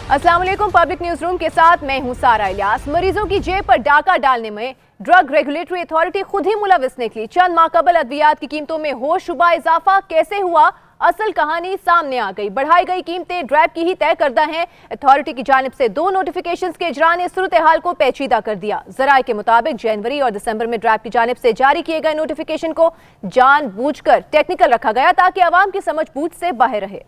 अस्सलाम वालेकुम। Public news room के साथ मैं हूं सारा इलियास। मरीजों की जेब पर डाका डालने में ड्रग रेगुलेटरी अथॉरिटी खुद ही मुलविस निकली। चंद माह कबल अद्वियात की कीमतों में होशरुबा इजाफा कैसे हुआ, असल कहानी सामने आ गई। बढ़ाई गई कीमतें ड्रैब की ही तय करदा हैं। अथॉरिटी की जानिब से 2 नोटिफिकेशंस के इजरा ने सूरत हाल को पेचीदा कर दिया। जराए के मुताबिक जनवरी और दिसंबर में ड्रैब की जानिब से जारी किए गए नोटिफिकेशन को जानबूझकर टेक्निकल रखा गया ताकि आवाम की समझ बूझ से बाहर रहे।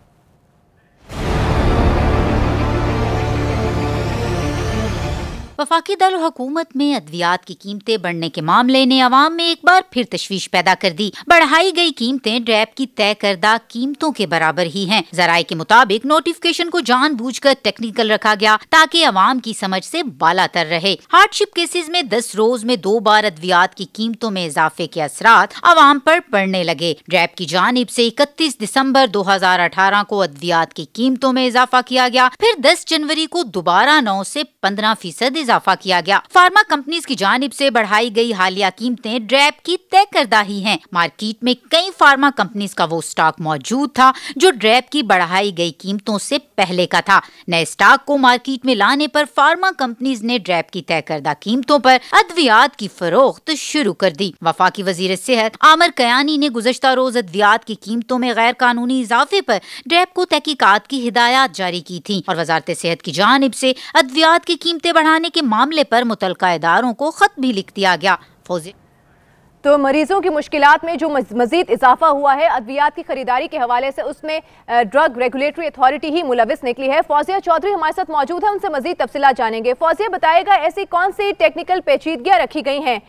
वफाकी दारुल हुकूमत में अद्वियात की कीमतें बढ़ने के मामले ने अवाम में एक बार फिर तशवीश पैदा कर दी। बढ़ाई गई कीमतें ड्रैब की तय करदा कीमतों के बराबर ही हैं। जराए के मुताबिक नोटिफिकेशन को जानबूझकर टेक्निकल रखा गया ताकि अवाम की समझ से बालातर रहे। हार्डशिप केसेस में 10 रोज में 2 बार अद्वियात की कीमतों में इजाफे के असरात अवाम पर पड़ने लगे। ड्रैब की जानिब से 31 दिसंबर 2018 को अद्वियात की कीमतों में इजाफा किया गया। फिर 10 जनवरी को दोबारा 9 से 15% इजाफा किया गया। फार्मा कंपनीज की जानिब से बढ़ाई गई हालिया कीमतें ड्रैब की तय करदा ही हैं। मार्केट में कई फार्मा कंपनीज का वो स्टॉक मौजूद था जो ड्रैब की बढ़ाई गई कीमतों से पहले का था। नए स्टॉक को मार्केट में लाने पर फार्मा कंपनीज ने ड्रैब की तय करदा कीमतों पर अद्वियात की फरोख्त शुरू कर दी। वफाकी वजीर सेहत आमिर कयानी ने गुज़श्ता रोज अद्वियात की कीमतों में गैर कानूनी इजाफे पर ड्रैब को तहकीकात की हिदायत जारी की थी और वजारत सेहत की जानिब से अद्वियात की कीमतें बढ़ाने के मामले पर मुतलका इदारों को खत भी लिख दिया गया। तो मरीजों की मुश्किलात में जो मजीद इजाफा हुआ है अद्वियात की खरीदारी के हवाले से, उसमें ड्रग रेगुलेटरी अथॉरिटी ही मुलविस निकली है। फौजिया चौधरी हमारे साथ मौजूद है, उनसे मजीद तफसीलात जानेंगे। फौजिया, बताएगा ऐसी कौन सी टेक्निकल पेचीदगियाँ रखी गई हैं,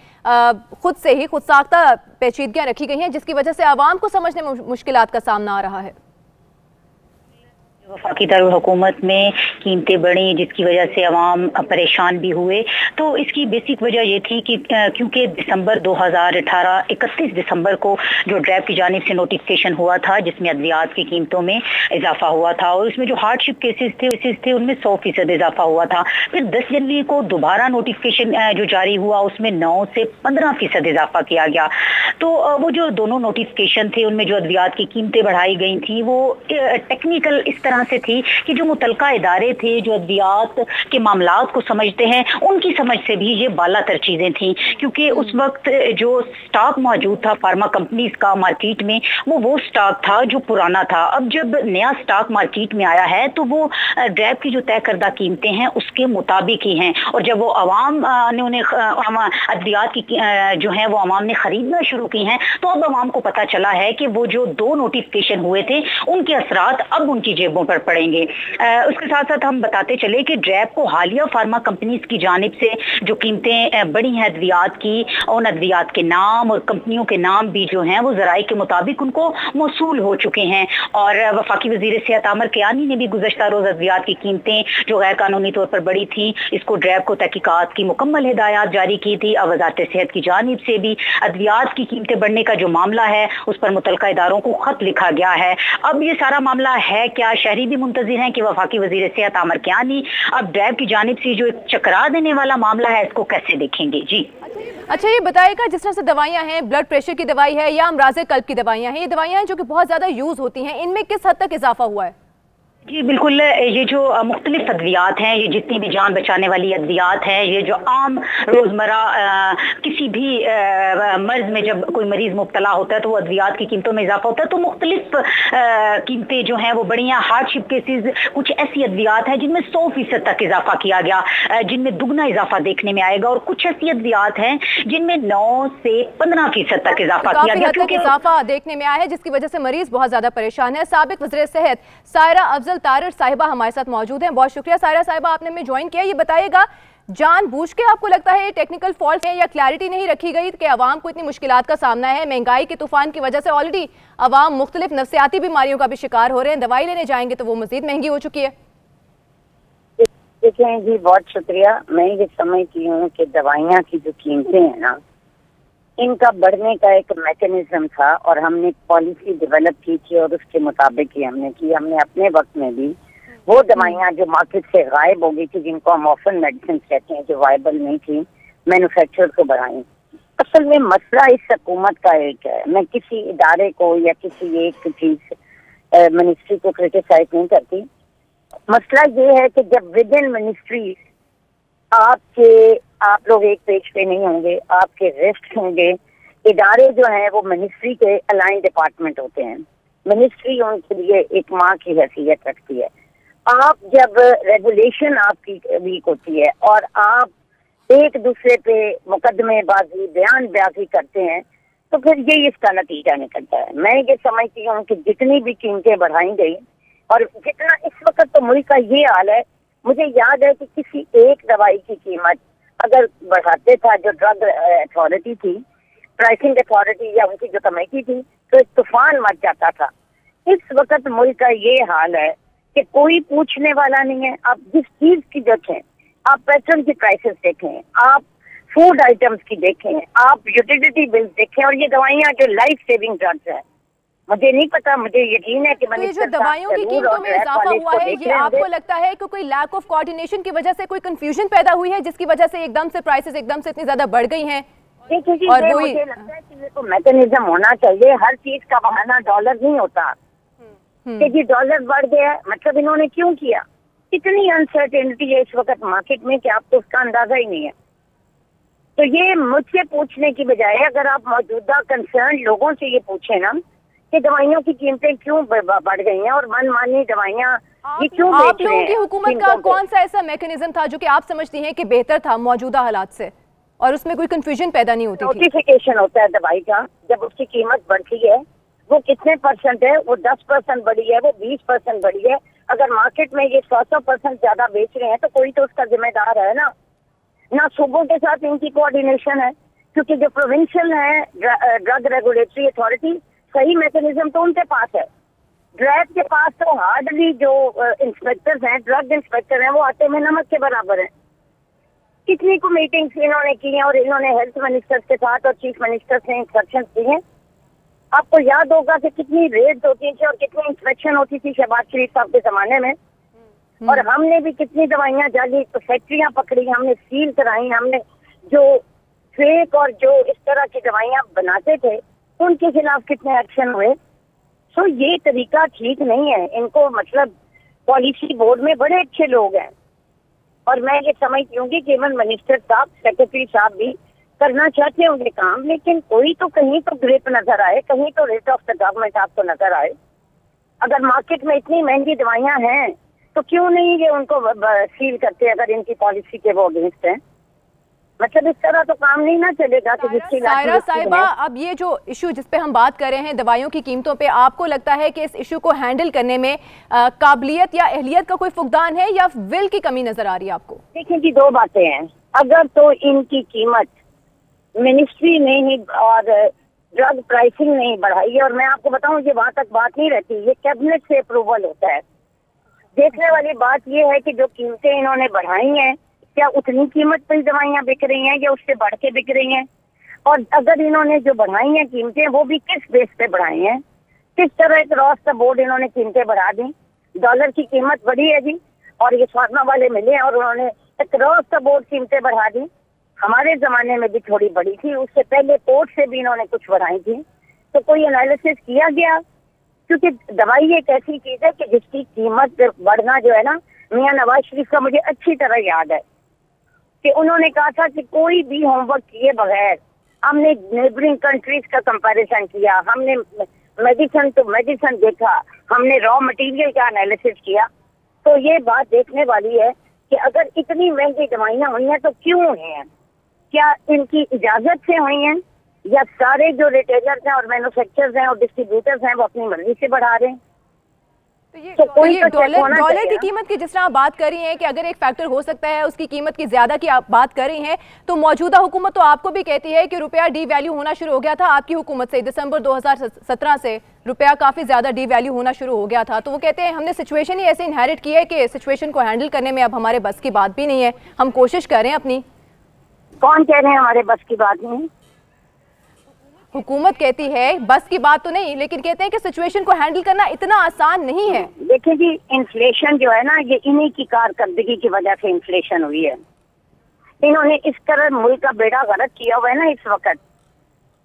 खुद से ही खुद साख्ता पेचीदगियाँ रखी गई हैं जिसकी वजह से आवाम को समझने में मुश्किलात का सामना आ रहा है? वफाकी दारुल हुकूमत में कीमतें बढ़ी जिसकी वजह से अवाम परेशान भी हुए। तो इसकी बेसिक वजह ये थी कि क्योंकि दिसंबर 2018 31 दिसंबर को जो ड्रैब की जानिब से नोटिफिकेशन हुआ था जिसमें अद्वियात की कीमतों में इजाफा हुआ था और उसमें जो हार्डशिप केसेस थे उनमें 100% इजाफा हुआ था। फिर 10 जनवरी को दोबारा नोटिफिकेशन जो जारी हुआ उसमें 9 से 15% इजाफा किया गया। तो वो जो दोनों नोटिफिकेशन थे उनमें जो अद्वियात की कीमतें बढ़ाई गई थी वो टेक्निकल इस तरह से थी कि जो मुतलका इदारे थे जो अद्वियात के मामलात को समझते हैं उनकी समझ से भी ये बालातर चीजें थी, क्योंकि उस वक्त जो स्टॉक मौजूद था फार्मा कंपनीज का मार्केट में वो स्टॉक था जो पुराना था। अब जब नया स्टॉक मार्केट में आया है तो वो ड्रैब की जो तय करदा कीमतें हैं उसके मुताबिक ही हैं और जब वो अवाम ने उन्हें अद्वियात की जो है वो अवाम ने खरीदना शुरू की हैं तो अब अवाम को पता चला है कि वो जो 2 नोटिफिकेशन हुए थे उनके असरात अब उनकी जेबों पर पड़ेंगे। उसके साथ साथ हम बताते चले कि ड्रैब को हालिया फार्मा कंपनीज की जानिब से जो कीमतें बढ़ी हैं अद्वियात की, उन अद्वियात के नाम और कंपनियों के नाम भी जो हैं वो जराए के मुताबिक उनको मौसूल हो चुके हैं। और वफाकी वजीर सेहत आमिर कयानी ने भी गुज़श्ता रोज अद्वियात की कीमतें जो गैर कानूनी तौर पर बढ़ी थी इसको ड्रैब को तहकीकात की मुकम्मल हिदायत जारी की थी। अब वजारत सेहत की जानिब से भी अद्वियात की कीमतें बढ़ने का जो मामला है उस पर मुतलका इदारों को खत लिखा गया है। अब ये सारा मामला है क्या, शहरी भी मुंतजिर हैं कि वफाकी वजीर सेहत आमिर कयानी अब ड्रैब की जानिब से जो एक चकरा देने वाला मामला है इसको कैसे देखेंगे? जी अच्छा, ये बताइएगा जिस तरह से दवाइयाँ हैं, ब्लड प्रेशर की दवाई है या अमराज़े कल्ब की दवाइयाँ हैं, ये दवाइयाँ हैं जो कि बहुत ज़्यादा यूज़ होती हैं, इनमें किस हद तक इजाफा हुआ है? जी बिल्कुल, ये जो मुख्तलिफ अद्वियात हैं, ये जितनी भी जान बचाने वाली अद्वियात हैं, ये जो आम रोज़मर्रा किसी भी मर्ज में जब कोई मरीज़ मुब्तला होता है तो वो अद्वियात की कीमतों में इजाफा होता है। तो मुख्तलिफ कीमतें जो हैं वो बढ़ी हैं। हार्डशिप केसेस कुछ ऐसी अद्वियात हैं जिनमें 100% तक इजाफा किया गया, जिनमें दुगना इजाफा देखने में आएगा और कुछ ऐसी अद्वियात हैं जिनमें 9 से 15% तक इजाफा किया गया, क्योंकि इजाफा देखने में आया है जिसकी वजह से मरीज बहुत ज्यादा परेशान है। साबिक वज़ीर सेहत सायरा अफजल तारर साहिबा हमारे साथ मौजूद हैं। बहुत शुक्रिया सायरा साहिबा, आपने हमें ज्वाइन किया। ये बताइएगा जानबूझ के आपको लगता है ये टेक्निकल फॉल्ट है या क्लैरिटी नहीं रखी गई कि आवाम को इतनी मुश्किलात का सामना है? महंगाई के तूफान की वजह से ऑलरेडी आवाम मुख्तलिफ नफ्सियाती बीमारियों का भी शिकार हो रहे हैं, दवाई लेने जाएंगे तो वो मजीद महंगी हो चुकी है। देखें जी, बहुत शुक्रिया। मैं ये समझती हूँ कि दवाइयाँ की जो कीमतें हैं ना, इनका बढ़ने का एक मैकेनिज्म था और हमने पॉलिसी डेवलप की थी और उसके मुताबिक ही हमने की। हमने अपने वक्त में भी वो दवाइयाँ जो मार्केट से गायब हो गई थी, जिनको हम ऑफन मेडिसिन कहते हैं, जो वायबल नहीं थी, मैन्युफैक्चरर को बढ़ाई। असल में मसला इस हुकूमत का एक है। मैं किसी इदारे को या किसी एक चीज मिनिस्ट्री को क्रिटिसाइज नहीं करती। मसला ये है कि जब विद इन मिनिस्ट्री आप लोग एक पेज पे नहीं होंगे, आपके रिस्क होंगे। इदारे जो हैं वो मिनिस्ट्री के अलाइन डिपार्टमेंट होते हैं, मिनिस्ट्री उनके लिए एक माँ की हैसियत रखती है। आप जब रेगुलेशन आपकी वीक होती है और आप एक दूसरे पे मुकदमेबाजी बयानबाजी करते हैं तो फिर ये इसका नतीजा निकलता है। मैं ये समझती हूँ कि जितनी भी कीमतें बढ़ाई गई और जितना इस वक्त तो मुल्क का ये हाल है, मुझे याद है कि किसी एक दवाई की कीमत अगर बढ़ाते था जो ड्रग अथॉरिटी थी, प्राइसिंग अथॉरिटी या उनकी जो कमेटी थी, तो एक तूफान मच जाता था। इस वक्त मुल्क का ये हाल है कि कोई पूछने वाला नहीं है। आप जिस चीज की देखें, आप पेट्रोल की प्राइसेस देखें, आप फूड आइटम्स की देखें, आप यूटिलिटी बिल्स देखें, और ये दवाइयाँ जो लाइफ सेविंग ड्रग्स है, मुझे नहीं पता, मुझे यकीन है कि तो ये जो दवाइयों की कीमतों में इजाफा हुआ है, ये आपको लगता है कि कोई लैक ऑफ कोऑर्डिनेशन की वजह से कोई कंफ्यूजन पैदा हुई है, जिसकी वजह से एकदम से प्राइसेस एकदम से इतनी ज्यादा बढ़ गई हैं? और मुझे लगता है कि ये तो मैकेनिज्म होना चाहिए। हर चीज का बहाना डॉलर नहीं होता कि जी डॉलर बढ़ गया, मतलब इन्होंने क्यों किया? इतनी अनसर्टेनिटी है इस वक्त मार्केट में कि आपको उसका अंदाजा ही नहीं है। तो ये मुझसे पूछने की बजाय अगर आप मौजूदा कंसर्न लोगों से ये पूछे ना कि दवाइयों की कीमतें क्यों बढ़ गई हैं और मनमानी दवाइयाँ ये क्यों बेच रहे हैं। आप लोगों की हुकूमत का कौन सा ऐसा मैकेनिज्म था जो कि आप समझती हैं कि बेहतर था मौजूदा हालात से और उसमें कोई कंफ्यूजन पैदा नहीं होती थी? नोटिफिकेशन होता है दवाई का, जब उसकी कीमत बढ़ती है वो कितने परसेंट है, वो 10% बढ़ी है, वो 20% बढ़ी है। अगर मार्केट में ये 100% ज्यादा बेच रहे हैं तो कोई तो उसका जिम्मेदार है ना सूबों के साथ इनकी कोऑर्डिनेशन है, क्योंकि जो प्रोविंशियल है ड्रग रेगुलेटरी अथॉरिटी, सही मैकेनिज्म तो उनके पास है। ड्रैग के पास तो हार्डली जो इंस्पेक्टर्स हैं, ड्रग इंस्पेक्टर हैं, वो आटे में नमक के बराबर हैं। कितनी को मीटिंग्स इन्होंने की हैं और इन्होंने हेल्थ मिनिस्टर्स के साथ और चीफ मिनिस्टर्स ने इंस्ट्रक्शन दी हैं। आपको याद होगा कि कितनी रेड होती थी और कितनी इंस्पेक्शन होती थी शहबाज शरीफ साहब के जमाने में, और हमने भी कितनी दवाइयाँ जाली फैक्ट्रियाँ पकड़ी, हमने सील कराई, हमने जो फेक और जो इस तरह की दवाइयाँ बनाते थे उनके खिलाफ कितने एक्शन हुए। सो ये तरीका ठीक नहीं है। इनको मतलब पॉलिसी बोर्ड में बड़े अच्छे लोग हैं और मैं ये समझती हूँ कि इवन मिनिस्टर साहब, सेक्रेटरी साहब भी करना चाहते होंगे काम, लेकिन कोई तो कहीं तो ग्रिप नजर आए, कहीं तो रेट ऑफ द गवर्नमेंट आपको नजर आए। अगर मार्केट में इतनी महंगी दवाइयाँ हैं तो क्यों नहीं ये उनको सील करते अगर इनकी पॉलिसी के वो अगेंस्ट है? मतलब इस तरह तो काम नहीं ना चलेगा कि जिसकी सायरा साहिबा, अब ये जो इशू जिस पे हम बात कर रहे हैं दवाइयों की कीमतों पे, आपको लगता है कि इस इशू को हैंडल करने में काबिलियत या अहलियत का कोई फुकदान है या विल की कमी नजर आ रही है आपको? देखिए जी, दो बातें हैं। अगर तो इनकी कीमत मिनिस्ट्री ने ही और ड्रग प्राइसिंग नहीं बढ़ाई है, और मैं आपको बताऊं ये वहां तक बात नहीं रहती, ये कैबिनेट से अप्रूवल होता है। देखने वाली बात ये है कि जो कीमतें इन्होंने बढ़ाई हैं, क्या उतनी कीमत पर दवाइयाँ बिक रही हैं या उससे बढ़ के बिक रही हैं? और अगर इन्होंने जो बढ़ाई हैं कीमतें, वो भी किस बेस पे बढ़ाई हैं? किस तरह क्रॉस द बोर्ड इन्होंने कीमतें बढ़ा दी? डॉलर की कीमत बढ़ी है जी, और ये फार्मा वाले मिले और उन्होंने क्रॉस द बोर्ड कीमतें बढ़ा दी। हमारे जमाने में भी थोड़ी बढ़ी थी, उससे पहले पोर्ट से भी इन्होंने कुछ बढ़ाई थी। तो कोई एनालिसिस किया गया? क्योंकि दवाई एक ऐसी चीज है कि जिसकी कीमत बढ़ना जो है ना, मियां नवाज शरीफ का मुझे अच्छी तरह याद है कि उन्होंने कहा था कि कोई भी होमवर्क किए बगैर हमने नेबरिंग कंट्रीज का कंपैरिजन किया, हमने मेडिसिन टू मेडिसिन देखा, हमने रॉ मटेरियल का एनालिसिस किया। तो ये बात देखने वाली है कि अगर इतनी महंगी दवाइयाँ हुई हैं तो क्यों हुई हैं? क्या इनकी इजाजत से हुई हैं या सारे जो रिटेलर्स हैं और मैन्युफैक्चरर्स हैं और डिस्ट्रीब्यूटर्स हैं वो अपनी मर्जी से बढ़ा रहे हैं? तो ये डॉलर की कीमत की जिस तरह आप बात कर रही हैं कि अगर एक फैक्टर हो सकता है उसकी कीमत की ज्यादा की आप बात कर रही हैं, तो मौजूदा हुकूमत तो आपको भी कहती है कि रुपया डी वैल्यू होना शुरू हो गया था आपकी हुकूमत से। दिसंबर 2017 से रुपया काफी ज्यादा डी वैल्यू होना शुरू हो गया था। तो वो कहते हैं हमने सिचुएशन ही ऐसे इनहेरिट की है कि सिचुएशन को हैंडल करने में अब हमारे बस की बात भी नहीं है, हम कोशिश कर रहे हैं अपनी। कौन कह रहे हैं हमारे बस की बात नहीं? हुकूमत कहती है बस की बात तो नहीं, लेकिन कहते हैं कि सिचुएशन को हैंडल करना इतना आसान नहीं है। देखिए जी, इन्फ्लेशन जो है ना, ये इन्हीं की कारकर्दगी की वजह से इन्फ्लेशन हुई है। इन्होंने इस तरह मुल्क का बेड़ा गर्क किया हुआ है ना इस वक्त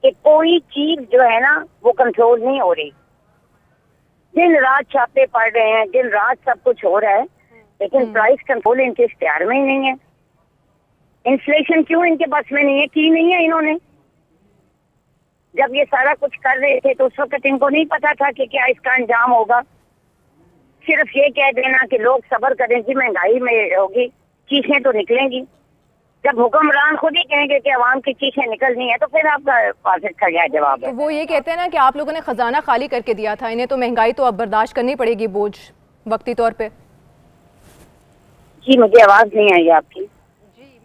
कि कोई चीज जो है ना वो कंट्रोल नहीं हो रही। दिन रात छापे पड़ रहे हैं, दिन रात सब कुछ हो रहा है, लेकिन प्राइस कंट्रोल इनके इख्तियार में ही नहीं है। इन्फ्लेशन क्यों इनके बस में नहीं है, की नहीं है इन्होंने। जब ये सारा कुछ कर रहे थे तो उस वक्त इनको नहीं पता था कि क्या इसका अंजाम होगा। सिर्फ ये कह देना कि लोग सब्र करें कि महंगाई में होगी, चीखें तो निकलेंगी। जब हुक्मरान खुद ही कहेंगे कि अवाम की चीखें निकलनी है तो फिर आपका पास इसका क्या जवाब है? तो वो ये कहते हैं ना कि आप लोगों ने खजाना खाली करके दिया था, इन्हें तो महंगाई तो अब बर्दाश्त करनी पड़ेगी, बोझ वक्ती तौर पे। जी मुझे आवाज नहीं आई आपकी।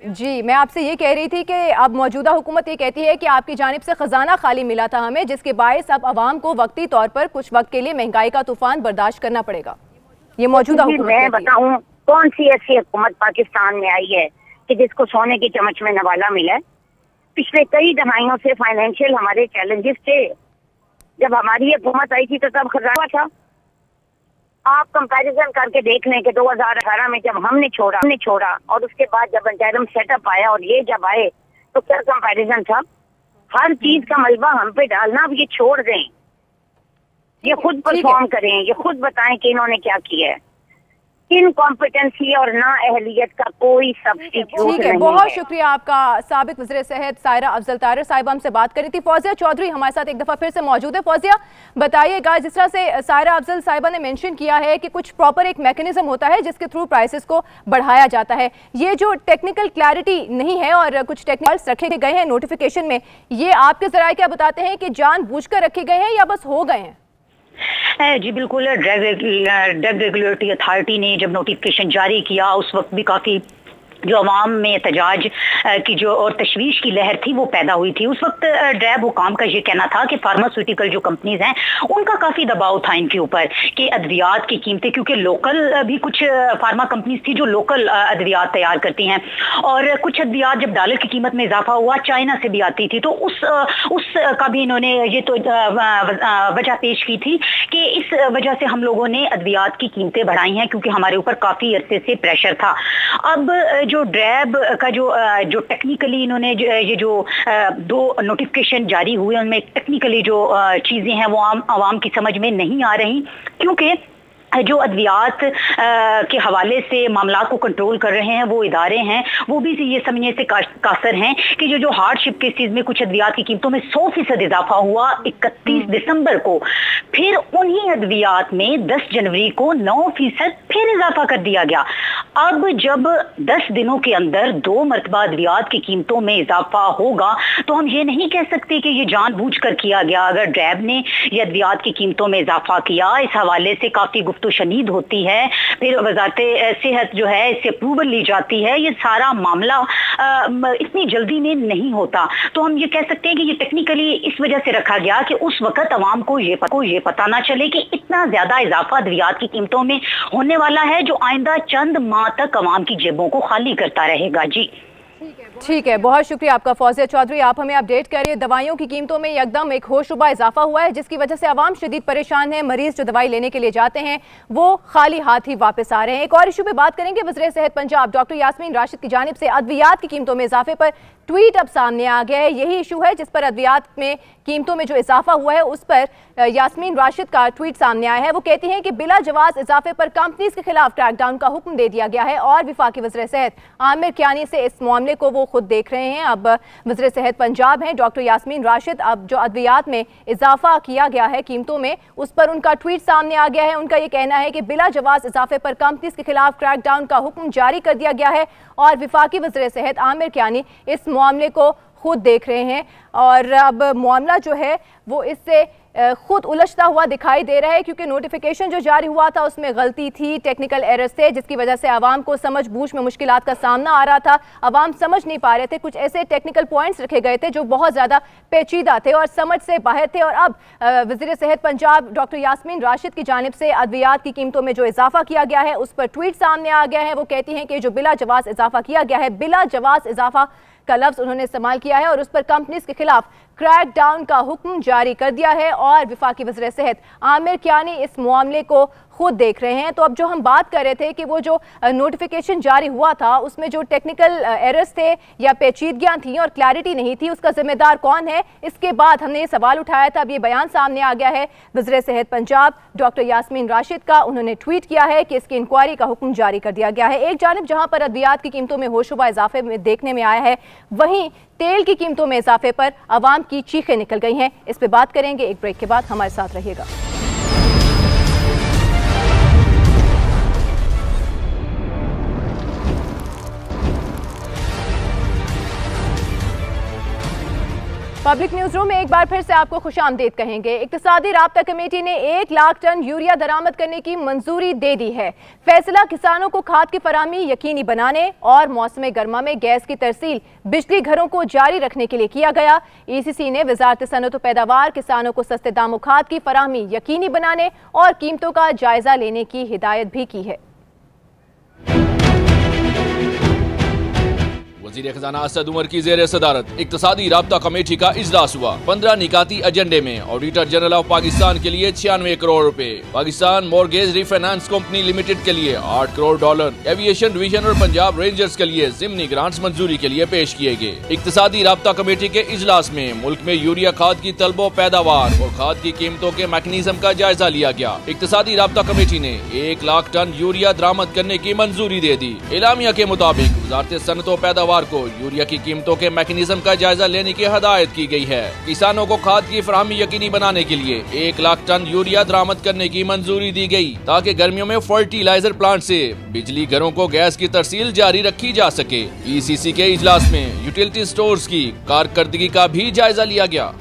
जी मैं आपसे ये कह रही थी कि अब मौजूदा हुकूमत ये कहती है कि आपकी जानिब से खजाना खाली मिला था हमें, जिसके बायस अब अवाम को वक्ती तौर पर कुछ वक्त के लिए महंगाई का तूफान बर्दाश्त करना पड़ेगा। ये मौजूदा हुकूमत मैं बताऊं कौन सी ऐसी हुकूमत पाकिस्तान में आई है कि जिसको सोने की चम्मच में नवाला मिला है? पिछले कई दहाइयों से फाइनेंशियल हमारे चैलेंजेस थे। जब हमारी हुकूमत आई थी तो तब खजाना था। आप कंपैरिजन करके देख लें कि 2018 में जब हमने छोड़ा और उसके बाद जब इंटरिम सेटअप आया और ये जब आए तो क्या कंपैरिजन था? हर चीज का मलबा हम पे डालना अब ये छोड़ दें, ये खुद परफॉर्म करें, ये खुद बताएं कि इन्होंने क्या किया है। इनकॉम्पिटेंसी और ना अहलियत का कोई सब्स्टिट्यूट नहीं है। बहुत शुक्रिया आपका। साबिक वज़ीर सेहत सायरा अफजल तारिर साहिबा हमसे बात करी थी। फौजिया चौधरी हमारे साथ एक दफ़ा फिर से मौजूद है। फौजिया बताइएगा, जिस तरह से सायरा अफजल साहिबा ने मेंशन किया है कि कुछ प्रॉपर एक मैकेनिज्म होता है जिसके थ्रू प्राइसेस को बढ़ाया जाता है, ये जो टेक्निकल क्लैरिटी नहीं है और कुछ टेक्निकल्स रखे गए हैं नोटिफिकेशन में, ये आपके ज़राए क्या बताते हैं कि जानबूझकर रखे गए हैं या बस हो गए हैं? जी बिल्कुल, ड्रग रेगुलेटरी अथॉरिटी ने जब नोटिफिकेशन जारी किया उस वक्त भी काफ़ी जो अवाम में एहतजाज की जो और तशवीश की लहर थी वो पैदा हुई थी। उस वक्त डैब हुकाम का ये कहना था कि फार्मास्यूटिकल जो कंपनीज हैं उनका काफ़ी दबाव था इनके ऊपर कि अद्वियात की कीमतें, क्योंकि लोकल भी कुछ फार्मा कंपनीज थी जो लोकल अद्वियात तैयार करती हैं और कुछ अद्वियात जब डॉलर की कीमत में इजाफा हुआ चाइना से भी आती थी, तो उस का भी इन्होंने ये तो वजह पेश की थी कि इस वजह से हम लोगों ने अद्वियात की कीमतें बढ़ाई हैं क्योंकि हमारे ऊपर काफ़ी अरसे से प्रेशर था। अब जो ड्रैब का जो टेक्निकली इन्होंने ये जो 2 नोटिफिकेशन जारी हुए उनमें टेक्निकली जो चीज़ें हैं वो आवाम की समझ में नहीं आ रही, क्योंकि जो अद्वियात के हवाले से मामला को कंट्रोल कर रहे हैं वो इदारे हैं, वो भी ये समझने से कासर हैं कि जो हार्डशिप केसेस में कुछ अद्वियात की कीमतों में 100% इजाफा हुआ 31 दिसंबर को, फिर उन्हीं अद्वियात में 10 जनवरी को 9% फिर इजाफा कर दिया गया। अब जब 10 दिनों के अंदर 2 मरतबा अद्वियात की कीमतों में इजाफा होगा तो हम ये नहीं कह सकते कि ये जानबूझकर किया गया। अगर डैब ने ये अद्वियात की कीमतों में इजाफा किया, इस हवाले से काफ़ी तो शनीद होती है, फिर वजारत सेहत जो है इससे अप्रूवल ली जाती है, ये सारा मामला इतनी जल्दी में नहीं होता। तो हम ये कह सकते हैं कि ये टेक्निकली इस वजह से रखा गया कि उस वक्त अवाम को ये पता ना चले कि इतना ज्यादा इजाफा अद्वियात की कीमतों में होने वाला है जो आइंदा चंद माह तक अवाम की जेबों को खाली करता रहेगा। जी ठीक है, बहुत शुक्रिया आपका फौजिया चौधरी, आप हमें अपडेट करिए। दवाइयों की कीमतों में एकदम एक होशरुबा इजाफा हुआ है जिसकी वजह से आवाम शदीद परेशान है। मरीज जो दवाई लेने के लिए जाते हैं वो खाली हाथ ही वापस आ रहे हैं। एक और इशू पे बात करेंगे। वज़ीर सेहत पंजाब डॉक्टर यास्मीन राशिद की जानिब से अद्वियात की कीमतों में इजाफे पर ट्वीट अब सामने आ गया है। यही इशू है जिस पर अद्वियात में कीमतों में जो इजाफा हुआ है उस पर यास्मीन राशिद का ट्वीट सामने आया है। वो कहती हैं कि बिला जवाज इजाफे पर कंपनीज के खिलाफ क्रैकडाउन का हुक्म दे दिया गया है और वफाकी वज़ीर सेहत आमिर कियानी से इस मामले को वो खुद देख रहे हैं। अब वज़ीर सेहत पंजाब हैं डॉक्टर यास्मीन राशिद, अब जो अद्वियात में इजाफा किया गया है कीमतों में उस पर उनका ट्वीट सामने आ गया है। उनका ये कहना है कि बिला जवाज इजाफे पर कंपनीज के खिलाफ क्रैकडाउन का हुक्म जारी कर दिया गया है और वफाकी वज़ीर सेहत आमिर कियानी इस मामले को खुद देख रहे हैं और अब मामला जो है वो इससे खुद उलझता हुआ दिखाई दे रहा है क्योंकि नोटिफिकेशन जो जारी हुआ था उसमें गलती थी, टेक्निकल एरर से, जिसकी वजह से आवाम को समझ बूझ में मुश्किलात का सामना आ रहा था। आवाम समझ नहीं पा रहे थे, कुछ ऐसे टेक्निकल पॉइंट्स रखे गए थे जो बहुत ज़्यादा पेचीदा थे और समझ से बाहर थे। और अब वज़ीर सेहत पंजाब डॉक्टर यास्मीन राशिद की जानिब से अद्वियात की कीमतों में जो इजाफा किया गया है उस पर ट्वीट सामने आ गया है। वो कहती हैं कि जो बिला जवाज इजाफा किया गया है, बिला जवाज इजाफा का लफ्ज़ उन्होंने इस्तेमाल किया है और उस पर कंपनीज के खिलाफ क्रैकडाउन का हुक्म जारी कर दिया है और वफाकी वज़ीर सेहत आमिर कियानी इस मामले को खुद देख रहे हैं। तो अब जो हम बात कर रहे थे कि वो जो नोटिफिकेशन जारी हुआ था उसमें जो टेक्निकल एरर्स थे या पेचीदगियां थी और क्लैरिटी नहीं थी, उसका जिम्मेदार कौन है, इसके बाद हमने ये सवाल उठाया था। अब ये बयान सामने आ गया है वज़ीर सेहत पंजाब डॉक्टर यास्मीन राशिद का। उन्होंने ट्वीट किया है कि इसकी इंक्वायरी का हुक्म जारी कर दिया गया है। एक जानिब जहां पर अद्वियात की कीमतों में होशरुबा इजाफे में देखने में आया है, वहीं तेल की कीमतों में इजाफे पर आवाम की चीखें निकल गई हैं। इस पर बात करेंगे एक ब्रेक के बाद, हमारे साथ रहिएगा। पब्लिक न्यूज रूम में एक बार फिर से आपको खुशामदीद कहेंगे। इक्तिसादी राब्ता कमेटी ने 1 लाख टन यूरिया दरामद करने की मंजूरी दे दी है। फैसला किसानों को खाद की फराहमी यकीनी बनाने और मौसम गर्मा में गैस की तरसील बिजली घरों को जारी रखने के लिए किया गया। ECC ने वजारत सनअत व पैदावार किसानों को सस्ते दामों खाद की फराहमी यकीनी बनाने और कीमतों का जायजा लेने की हिदायत भी की है। वज़ीर खजाना असद उमर की ज़ेर सदारत इक्तिसादी राब्ता कमेटी का इजलास हुआ। 15 निकाती एजेंडे में ऑडिटर जनरल ऑफ पाकिस्तान के लिए 96 करोड़ रुपए, Pakistan mortgage refinance company limited के लिए 8 करोड़ डॉलर, एविएशन डिवीजन और पंजाब रेंजर्स के लिए ज़िमनी ग्रांट्स मंजूरी के लिए पेश किए गए। इक्तिसादी राब्ता कमेटी के इजलास में मुल्क में यूरिया खाद की तलबो पैदावार और खाद की कीमतों के मैकेनिज्म का जायजा लिया गया। इक्तिसादी राब्ता कमेटी ने 1 लाख टन यूरिया दरामद करने की मंजूरी दे दी। एलामिया के मुताबिक वजारत सनअत व पैदावार को यूरिया की कीमतों के मैकेनिज्म का जायजा लेने की हदायत की गई है। किसानों को खाद की फराहमी यकीनी बनाने के लिए 1 लाख टन यूरिया दरामद करने की मंजूरी दी गई, ताकि गर्मियों में फर्टिलाइजर प्लांट से बिजली घरों को गैस की तरसील जारी रखी जा सके। ECC के इजलास में यूटिलिटी स्टोर्स की कारकर्दगी का भी जायजा लिया गया।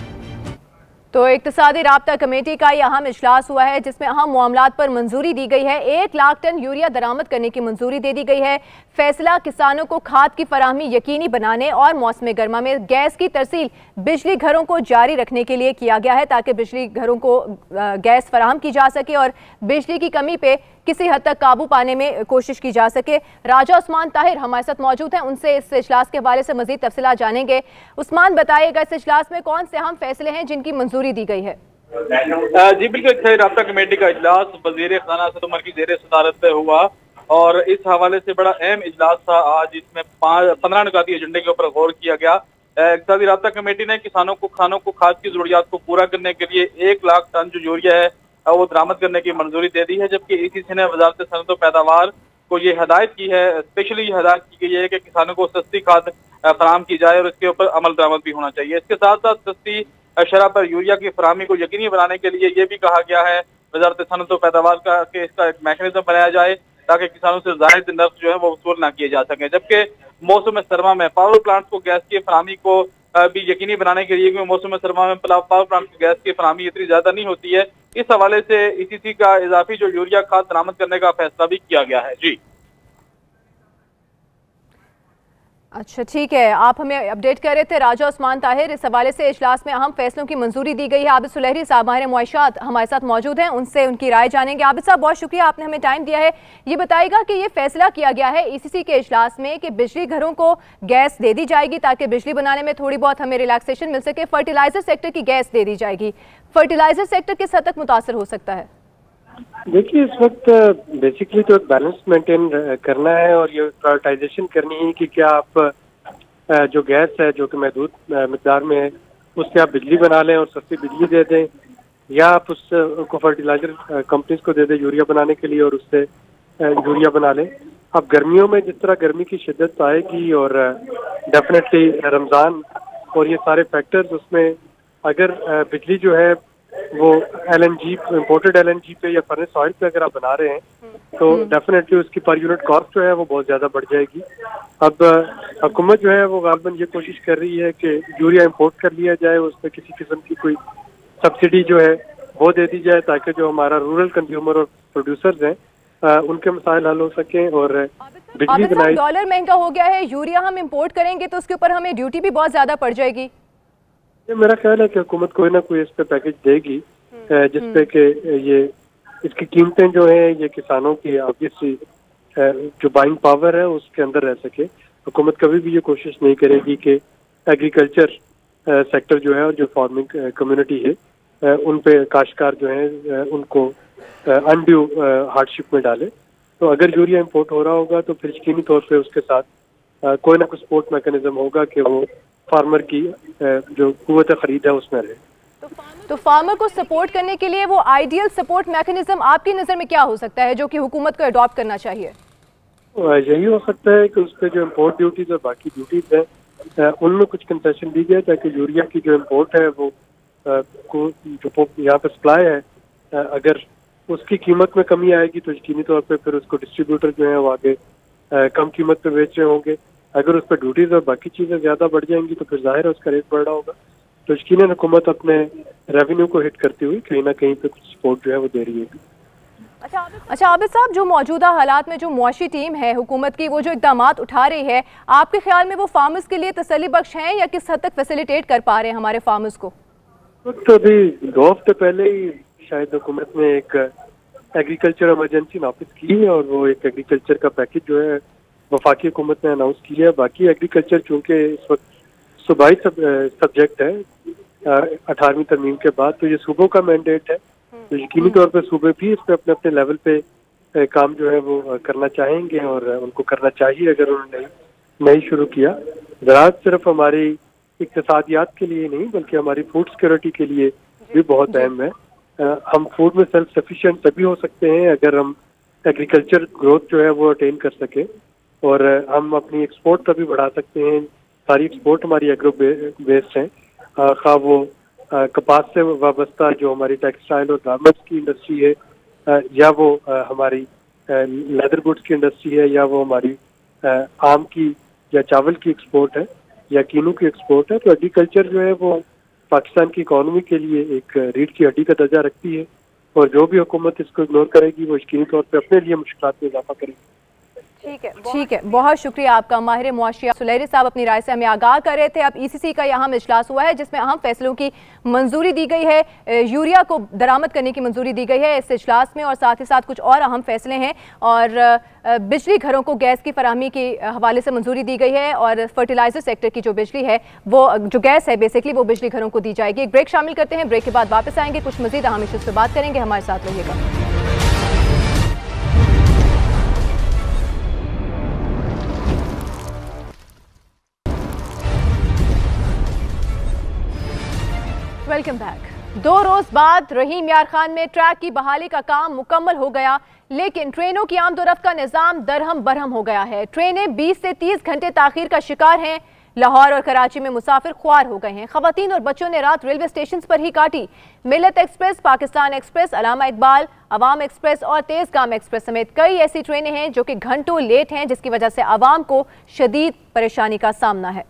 तो इक्तिसादी राब्ता कमेटी का यह अहम इजलास हुआ है, जिसमें अहम मामलात पर मंजूरी दी गई है। 1 लाख टन यूरिया दरामद करने की मंजूरी दे दी गई है। फैसला किसानों को खाद की फराहमी यकीनी बनाने और मौसम गर्मा में गैस की तरसील बिजली घरों को जारी रखने के लिए किया गया है, ताकि बिजली घरों को गैस फराहम की जा सके और बिजली की कमी पे किसी हद तक काबू पाने में कोशिश की जा सके। राजा उस्मान ताहिर हमारे साथ मौजूद हैं, उनसे इस इजलास के हवाले से मजीद तफसीलात जानेंगे। उस्मान, बताइएगा इस इजलास में कौन से अहम फैसले हैं जिनकी मंजूरी दी गई है? जी बिल्कुल, राब्ता कमेटी का इजलास वज़ीर खजाना असद उमर की ज़ेर सदारत पे हुआ और इस हवाले से बड़ा अहम इजलास था आज। इसमें 15 निकाती एजेंडे के ऊपर गौर किया गया। इक्तिसादी राब्ता कमेटी ने किसानों को खाद की जरूरियात को पूरा करने के लिए 1 लाख टन जो यूरिया है वो दरामद करने की मंजूरी दे दी है, जबकि ECC ने वजारत सनअत व पैदावार को ये हदायत की है, स्पेशली ये हदायत की गई है कि किसानों को सस्ती खाद फराहम की जाए और इसके ऊपर अमल दरामद भी होना चाहिए। इसके साथ साथ सस्ती शरह पर यूरिया की फराहमी को यकीनी बनाने के लिए ये भी कहा गया है वजारत सनअत व पैदावार का कि इसका एक मैकेनिज्म बनाया जाए ताकि किसानों से जायद नर्स जो है वो वसूल ना किए जा सके। जबकि मौसम सरमा में पावर प्लांट को गैस की फराहमी को भी यकीनी बनाने के लिए, क्योंकि मौसम सरमा में पावर प्लांट की गैस की फराहमी इतनी ज्यादा नहीं होती है, इस हवाले से ECC का इजाफी जो यूरिया खाद दरामद करने का फैसला भी किया गया है। जी अच्छा, ठीक है, आप हमें अपडेट कर रहे थे राजा उस्मान ताहिर। इस हवाले से इजलास में अहम फैसलों की मंजूरी दी गई है। आबिद सुलहरी साहब माहिर मुआशात हमारे साथ मौजूद हैं, उनसे उनकी राय जानेंगे। आबिद साहब, बहुत शुक्रिया, आपने हमें टाइम दिया है। ये बताइएगा कि ये फैसला किया गया है ECC के इजलास में कि बिजली घरों को गैस दे दी जाएगी ताकि बिजली बनाने में थोड़ी बहुत हमें रिलैक्सेशन मिल सके। फर्टिलाइजर सेक्टर की गैस दे दी जाएगी। फर्टिलाइजर सेक्टर किस हद तक मुतासर हो सकता है? देखिए, इस वक्त बेसिकली तो एक बैलेंस मेंटेन करना है और ये प्रायोरिटाइजेशन करनी है कि क्या आप जो गैस है जो कि महदूद मिकदार में है उससे आप बिजली बना लें और सस्ती बिजली दे दें, या आप उसको फर्टिलाइजर कंपनीज को दे दें यूरिया बनाने के लिए और उससे यूरिया बना लें। अब गर्मियों में जिस तरह गर्मी की शिद्दत आएगी और डेफिनेटली रमज़ान और ये सारे फैक्टर्स, उसमें अगर बिजली जो है वो LNG, इम्पोर्टेड LNG पे या फर्नेस ऑयल पे अगर आप बना रहे हैं तो डेफिनेटली उसकी पर यूनिट कॉस्ट जो है वो बहुत ज़्यादा बढ़ जाएगी। अब हुकूमत जो है वो गालबन ये कोशिश कर रही है कि यूरिया इंपोर्ट कर लिया जाए, उस पर किसी किस्म की कोई सब्सिडी जो है वो दे दी जाए ताकि जो हमारा रूरल कंज्यूमर और प्रोड्यूसर्स हैं उनके मसाइल हल हो सकें और बिजली बनाई। डॉलर महंगा हो गया है, यूरिया हम इंपोर्ट करेंगे तो उसके ऊपर हमें ड्यूटी भी बहुत ज़्यादा पड़ जाएगी। मेरा ख्याल है कि हुकूमत कोई ना कोई इस पे पैकेज देगी जिसपे कि ये इसकी कीमतें जो हैं ये किसानों की ऑब्वियसली जो बाइंग पावर है उसके अंदर रह सके। हुकूमत कभी भी ये कोशिश नहीं करेगी कि एग्रीकल्चर सेक्टर जो है और जो फार्मिंग कम्युनिटी है उन पे काश्तकार जो हैं उनको अनड्यू हार्डशिप में डाले। तो अगर यूरिया इंपोर्ट हो रहा होगा तो फिर यकीनी तौर पे उसके साथ कोई ना कोई सपोर्ट मैकेनिज्म होगा कि वो फार्मर की जो कुव्वत खरीद है उसमें रहे। तो फार्मर को सपोर्ट करने के लिए वो आइडियल सपोर्ट मैकेनिज्म आपकी नज़र में क्या हो सकता है जो कि हुकूमत को अडॉप्ट करना चाहिए? यही हो सकता है कि उस पर जो इम्पोर्ट ड्यूटीज और बाकी ड्यूटीज है उनमें कुछ कंसेशन दी जाए ताकि यूरिया की जो इम्पोर्ट है वो जो यहाँ पे सप्लाई है अगर उसकी कीमत में कमी आएगी तो यकीनी तौर पे फिर उसको डिस्ट्रीब्यूटर जो है वो आगे कम कीमत पे बेच रहे होंगे। अगर उस पर ड्यूटीज और बाकी चीजें ज्यादा बढ़ जाएंगी तो फिर जाहिर है उसका रेट बढ़ रहा होगा। तो यकीनन हुकूमत अपने रेवेन्यू को हिट करती हुई कहीं ना कहीं पे कुछ सपोर्ट जो है वो दे रही है। अच्छा आबिद साहब, जो मौजूदा हालात में जो मुआशी टीम है हुकूमत की वो जो इक़दाम उठा रही है, आपके ख्याल में वो फार्मर्स के लिए तसल्ली बख्श हैं या किस हद तक फैसिलिटेट कर पा रहे हैं हमारे फार्मर्स को? तो अभी 2 हफ्ते पहले ही शायद हुकूमत ने एक एग्रीकल्चर इमरजेंसी नाफिज की है और वो एक एग्रीकल्चर का पैकेज जो है वफाकी हुकूमत ने अनाउंस किया है। बाकी एग्रीकल्चर चूँकि इस वक्त सूबाई सब्जेक्ट है 18वीं तरमीम के बाद, तो ये सूबों का मैंडेट है। तो यकीनी तौर पर सूबे भी इस पर अपने अपने लेवल पे काम जो है वो करना चाहेंगे और उनको करना चाहिए अगर उन्होंने नहीं शुरू किया। ज़राअत सिर्फ हमारी इक्तिसादियात के लिए नहीं बल्कि हमारी फूड सिक्योरिटी के लिए भी बहुत अहम है। हम फूड में सेल्फ सफिशिएंट तभी हो सकते हैं अगर हम एग्रीकल्चर ग्रोथ जो है वो अटेन कर सके और हम अपनी एक्सपोर्ट तभी बढ़ा सकते हैं। सारी एक्सपोर्ट हमारी एग्रो बेस्ड है, खा वो कपास से वाबस्ता जो हमारी टेक्सटाइल और गारमेंट्स की इंडस्ट्री है या वो हमारी लेदर गुड्स की इंडस्ट्री है या वो हमारी आम की या चावल की एक्सपोर्ट है या कीनू की एक्सपोर्ट है। तो एग्रीकल्चर जो है वो पाकिस्तान की इकॉनमी के लिए एक रीढ़ की हड्डी का दर्जा रखती है और जो भी हुकूमत इसको इग्नोर करेगी वो यकीनी तौर पर अपने लिए मुश्किलात में इजाफा करेगी। ठीक है, बहुत शुक्रिया आपका। माहिर मुआशियात सुलैरी साहब अपनी राय से हमें आगाह कर रहे थे। अब ECC का यहाँ इजलास हुआ है जिसमें अहम फैसलों की मंजूरी दी गई है। यूरिया को दरामद करने की मंजूरी दी गई है इस इजलास में और साथ ही साथ कुछ और अहम फैसले हैं और बिजली घरों को गैस की फराहमी के हवाले से मंजूरी दी गई है और फर्टिलाइजर सेक्टर की जो बिजली है वो जो गैस है बेसिकली वो बिजली घरों को दी जाएगी। एक ब्रेक शामिल करते हैं, ब्रेक के बाद वापस आएंगे, कुछ मजीद अहम इश्यूज पर बात करेंगे, हमारे साथ रहिएगा। Welcome back. 2 रोज बाद रहीम यार खान में ट्रैक की बहाली का काम मुकम्मल हो गया, लेकिन ट्रेनों की आमदोरफ्त का निज़ाम दरहम बरहम हो गया है। ट्रेनें 20 से 30 घंटे ताखीर का शिकार हैं। लाहौर और कराची में मुसाफिर ख्वार हो गए हैं। खवातीन और बच्चों ने रात रेलवे स्टेशन पर ही काटी। मिल्लत एक्सप्रेस, पाकिस्तान एक्सप्रेस, अलामा इकबाल, अवाम एक्सप्रेस और तेजगाम एक्सप्रेस समेत कई ऐसी ट्रेनें हैं जो कि घंटों लेट हैं, जिसकी वजह से आवाम को शदीद परेशानी का सामना है।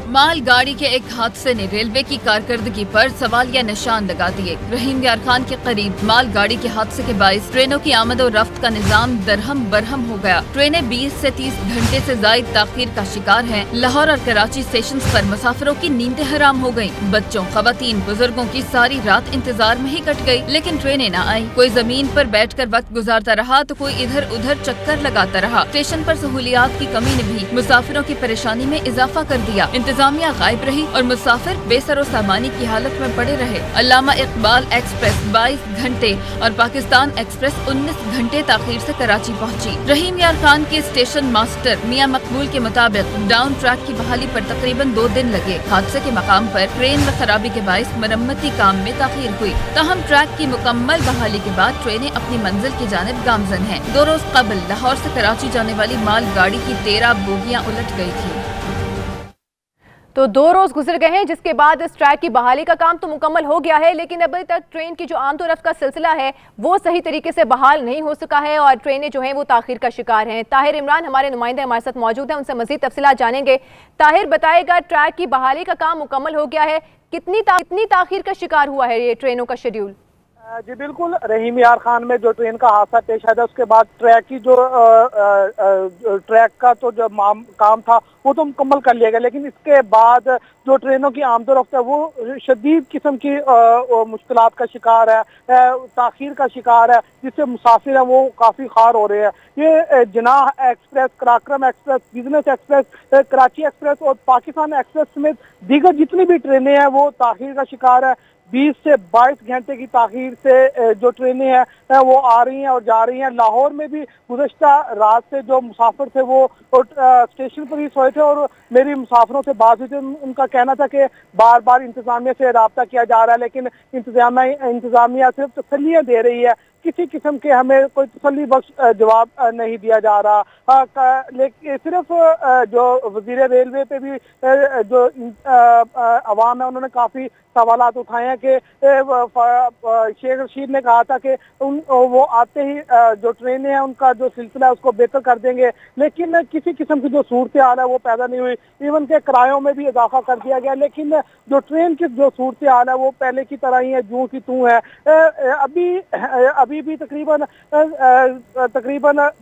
मालगाड़ी के एक हादसे ने रेलवे की कारकर्दगी पर सवालिया निशान लगा दिए। रहीम यार खान के करीब मालगाड़ी के हादसे के बाइस ट्रेनों की आमद और रफ्त का निजाम दरहम बरहम हो गया। ट्रेनें 20 से 30 घंटे से जायद ताखीर का शिकार हैं। लाहौर और कराची स्टेशन पर मुसाफिरों की नींदें हराम हो गयी। बच्चों, खवातीन, बुजुर्गों की सारी रात इंतजार में ही कट गयी, लेकिन ट्रेनें न आई। कोई जमीन पर बैठ कर वक्त गुजारता रहा तो कोई इधर उधर चक्कर लगाता रहा। स्टेशन पर सहूलियात की कमी ने भी मुसाफिरों की परेशानी में इजाफा कर दिया। इंतजामिया गायब रही और मुसाफिर बेसरो सामानी की हालत में पड़े रहे। अल्लामा इकबाल एक्सप्रेस 22 घंटे और पाकिस्तान एक्सप्रेस 19 घंटे ताखीर से कराची पहुंची। रहीम यार खान के स्टेशन मास्टर मियां मकबूल के मुताबिक डाउन ट्रैक की बहाली पर तकरीबन 2 दिन लगे। हादसे के मकाम पर ट्रेन में खराबी के बाइस मरम्मती काम में ताखीर हुई। ताहम ट्रैक की मुकम्मल बहाली के बाद ट्रेनें अपनी मंजिल की जानिब गामजन हैं। 2 रोज कबल लाहौर से कराची जाने वाली माल गाड़ी की 13 बोगियां उलट गई थी। तो 2 रोज गुजर गए हैं जिसके बाद इस ट्रैक की बहाली का काम तो मुकम्मल हो गया है, लेकिन अभी तक ट्रेन की जो आमदोरफ्त का सिलसिला है वो सही तरीके से बहाल नहीं हो सका है और ट्रेनें जो हैं वो ताखीर का शिकार हैं। ताहिर इमरान हमारे नुमाइंदे हमारे साथ मौजूद हैं, उनसे मजीद तफसीलात जानेंगे। ताहिर, बताएगा ट्रैक की बहाली का काम मुकम्मल हो गया है, कितनी ताखीर का शिकार हुआ है ये ट्रेनों का शेड्यूल? जी बिल्कुल, रहीम यार खान में जो ट्रेन का हादसा पेश आया था उसके बाद ट्रैक की जो ट्रैक का तो जो काम था वो तो मुकम्मल कर लिया गया, लेकिन इसके बाद जो ट्रेनों की आमदोरफ्त है वो शदीद किस्म की मुश्किलात का शिकार है, ताखीर का शिकार है, जिससे मुसाफिर हैं वो काफ़ी खार हो रहे हैं। ये Jinnah express, Karakoram express, business express, Karachi express और पाकिस्तान एक्सप्रेस समेत दीगर जितनी भी ट्रेनें हैं वो ताखीर का शिकार है। 20 से 22 घंटे की ताखीर से जो ट्रेनें हैं वो आ रही हैं और जा रही हैं। लाहौर में भी गुज़श्ता रात से जो मुसाफिर थे वो स्टेशन पर ही सोए थे और मेरी मुसाफिरों से बात हुई थी। उनका कहना था कि बार बार इंतजामिया से रब्ता किया जा रहा है, लेकिन इंतजामिया सिर्फ तसल्लियाँ दे रही है, किसी किस्म के हमें कोई तसल्ली बख्श जवाब नहीं दिया जा रहा। लेकिन सिर्फ जो वजीर रेलवे पे भी जो अवाम है उन्होंने काफ़ी सवालात उठाए हैं कि शेख रशीद ने कहा था कि वो आते ही जो ट्रेनें हैं उनका जो सिलसिला है उसको बेहतर कर देंगे, लेकिन किसी किस्म की जो सूरत हाल है वो पैदा नहीं हुई। इवन के किरायों में भी इजाफा कर दिया गया, लेकिन जो ट्रेन की जो सूरत हाल है वो पहले की तरह ही है, जूं की तूं है। अभी भी तकरीबन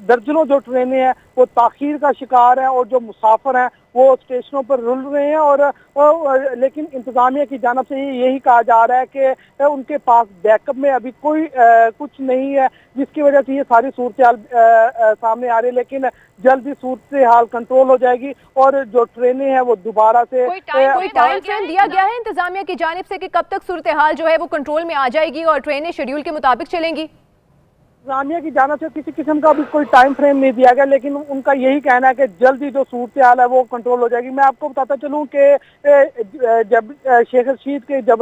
दर्जनों जो ट्रेनें हैं वो ताखीर का शिकार हैं और जो मुसाफिर हैं वो स्टेशनों पर रुल रहे हैं और लेकिन इंतजामिया की जानब से यही कहा जा रहा है कि उनके पास बैकअप में अभी कोई कुछ नहीं है, जिसकी वजह से ये सारी सूरत हाल सामने आ रही है। लेकिन जल्द ही सूरत हाल कंट्रोल हो जाएगी और जो ट्रेनें हैं वो दोबारा से कोई टाइम फ्रेम दिया गया है इंतजामिया की जानिब से कि कब तक सूरत हाल जो है वो कंट्रोल में आ जाएगी और ट्रेनें शेड्यूल के मुताबिक चलेंगी? इंतजामिया की जानब से किसी किस्म का भी कोई टाइम फ्रेम नहीं दिया गया, लेकिन उनका यही कहना है कि जल्दी जो सूरत हाल है वो कंट्रोल हो जाएगी। मैं आपको बताता चलूं कि जब शेख रशीद के जब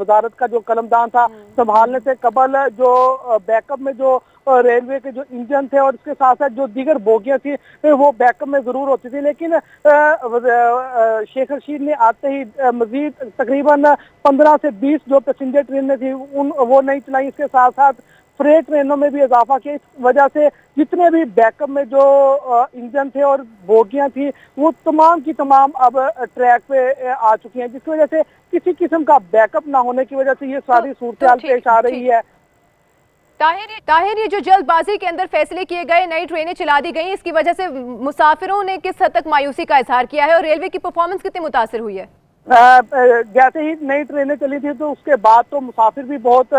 वजारत का जो कलमदान था संभालने से कबल जो बैकअप में जो रेलवे के जो इंजन थे और इसके साथ साथ जो दीगर बोगियां थी वो बैकअप में जरूर होती थी, लेकिन शेख रशीद ने आते ही मजीद तकरीबन 15 से 20 जो पैसेंजर ट्रेनें थी वो नहीं चलाई। इसके साथ साथ फ्रेट ट्रेनों में भी इजाफा किया। इस वजह से जितने भी बैकअप में जो इंजन थे और बोगियां थी वो तमाम की तमाम अब ट्रैक पे आ चुकी हैं, जिसकी वजह से किसी किस्म का बैकअप ना होने की वजह से ये सारी सूरत हाल पेश आ रही है। ताहिर, ये जो जल्दबाजी के अंदर फैसले किए गए, नई ट्रेनें चला दी गई, इसकी वजह से मुसाफिरों ने किस हद तक मायूसी का इजहार किया है और रेलवे की परफॉर्मेंस कितनी मुतासिर हुई है? जैसे ही नई ट्रेनें चली थी तो उसके बाद तो मुसाफिर भी बहुत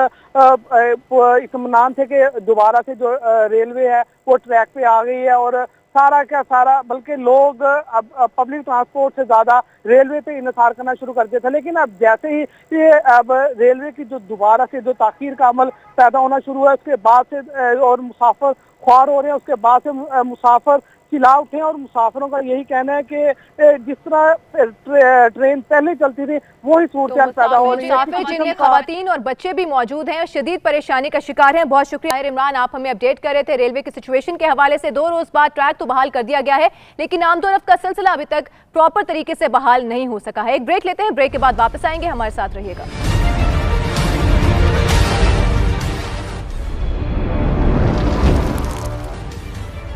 इत्मीनान थे कि दोबारा से जो रेलवे है वो ट्रैक पे आ गई है और सारा का सारा, बल्कि लोग अब पब्लिक ट्रांसपोर्ट से ज्यादा रेलवे पे इन्हिसार करना शुरू कर दिया था। लेकिन अब जैसे ही ये अब रेलवे की जो दोबारा से जो ताखीर का अमल पैदा होना शुरू हुआ उसके बाद से और मुसाफिर ख्वार हो रहे हैं, उसके बाद से मुसाफिर चिल्ला उठे और मुसाफिरों का यही कहना है कि जिस तरह ट्रेन पहले चलती थी वही सूरत हाल पैदा हो रही है। जिनमें खवातीन और बच्चे भी मौजूद हैं और शदीद परेशानी का शिकार हैं। बहुत शुक्रिया इमरान, आप हमें अपडेट कर रहे थे रेलवे की सिचुएशन के हवाले से। 2 रोज बाद ट्रैक तो बहाल कर दिया गया है, लेकिन आमदोरफ्त का सिलसिला अभी तक प्रॉपर तरीके से बहाल नहीं हो सका है। एक ब्रेक लेते हैं, ब्रेक के बाद वापस आएंगे, हमारे साथ रहिएगा।